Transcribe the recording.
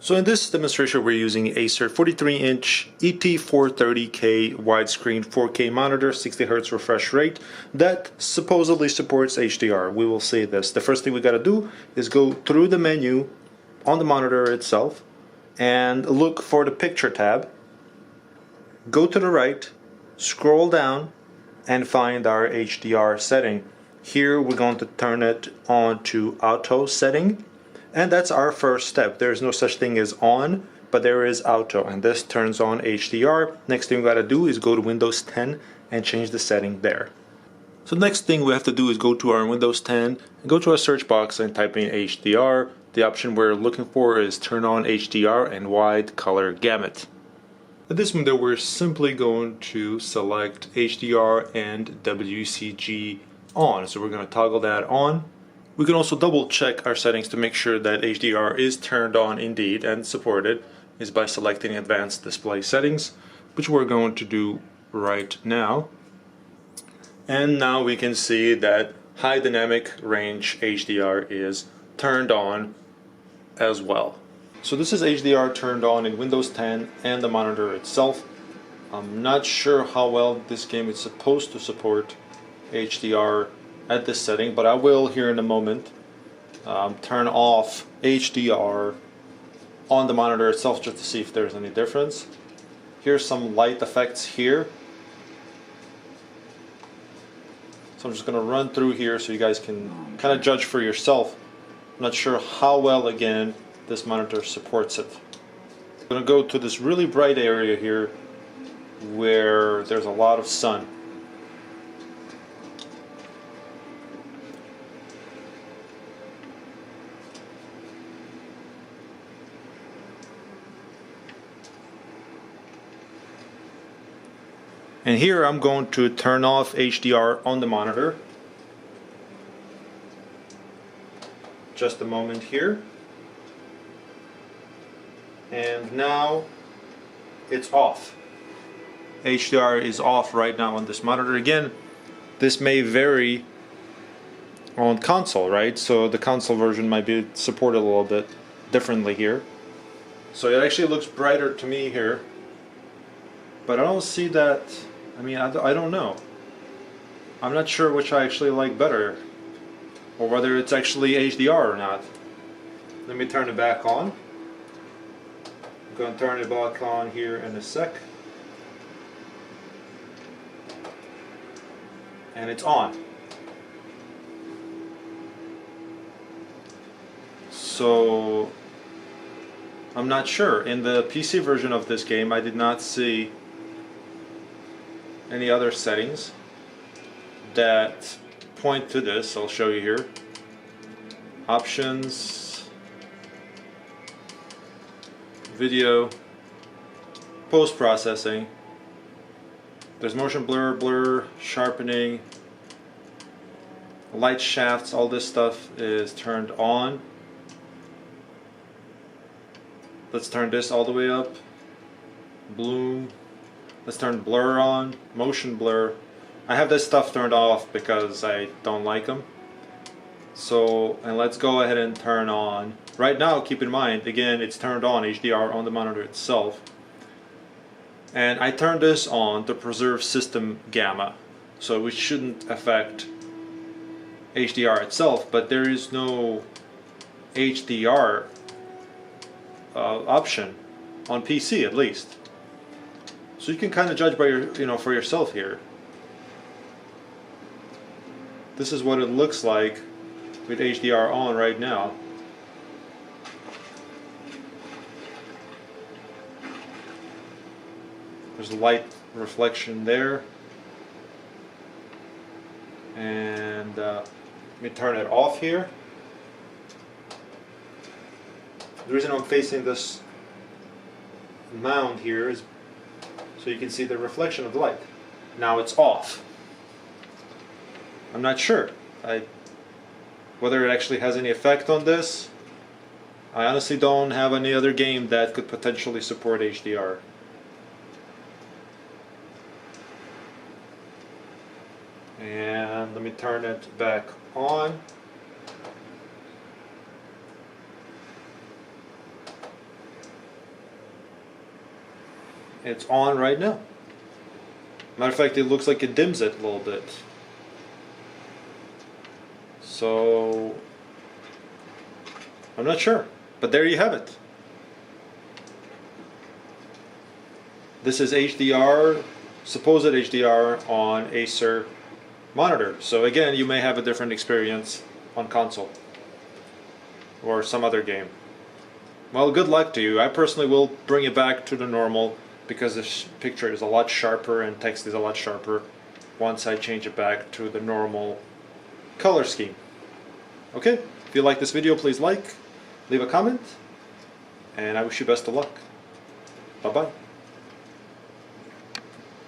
So in this demonstration we're using Acer 43-inch ET430K widescreen 4K monitor, 60Hz refresh rate that supposedly supports HDR. We will see this. The first thing we got to do is go through the menu on the monitor itself and look for the picture tab. Go to the right, scroll down and find our HDR setting. Here we're going to turn it on to auto setting. And that's our first step. There's no such thing as on, but there is auto, and this turns on HDR. Next thing we gotta do is go to Windows 10 and change the setting there. So next thing we have to do is go to our Windows 10 and go to our search box and type in HDR. The option we're looking for is turn on HDR and wide color gamut. At this window we're simply going to select HDR and WCG on. So we're going to toggle that on. We can also double check our settings to make sure that HDR is turned on indeed and supported is by selecting advanced display settings, which we're going to do right now. And now we can see that high dynamic range HDR is turned on as well. So this is HDR turned on in Windows 10 and the monitor itself. I'm not sure how well this game is supposed to support HDR at this setting, but I will here in a moment turn off HDR on the monitor itself just to see if there's any difference. Here's some light effects here. So I'm just going to run through here so you guys can kind of judge for yourself. I'm not sure how well, again, this monitor supports it. I'm going to go to this really bright area here where there's a lot of sun. And here I'm going to turn off HDR on the monitor. Just a moment here. And now it's off. HDR is off right now on this monitor. Again, this may vary on console, right? So the console version might be supported a little bit differently here. So it actually looks brighter to me here. But I don't see that. I mean, I don't know. I'm not sure which I actually like better, or whether it's actually HDR or not. Let me turn it back on. I'm going to turn it back on here in a sec. And it's on. So I'm not sure. In the PC version of this game, I did not see any other settings that point to this. I'll show you here. Options, video, post-processing. There's motion blur, blur, sharpening, light shafts, all this stuff is turned on. Let's turn this all the way up. Bloom. Let's turn blur on, motion blur. I have this stuff turned off because I don't like them. So, and let's go ahead and turn on. Right now, keep in mind, again, it's turned on, HDR on the monitor itself. And I turned this on to preserve system gamma. So it shouldn't affect HDR itself, but there is no HDR option on PC at least. So you can kind of judge by your, for yourself here. This is what it looks like with HDR on right now. There's a light reflection there. And let me turn it off here. The reason I'm facing this mound here is so you can see the reflection of the light. Now it's off. I'm not sure whether it actually has any effect on this. I honestly don't have any other game that could potentially support HDR. And let me turn it back on. It's on right now. Matter of fact, it looks like it dims it a little bit. So I'm not sure, but there you have it. This is HDR, supposed HDR on Acer monitor. So again, you may have a different experience on console or some other game. Well, good luck to you. I personally will bring it back to the normal because this picture is a lot sharper and text is a lot sharper once I change it back to the normal color scheme. Okay, if you like this video, please like, leave a comment, and I wish you best of luck. Bye-bye.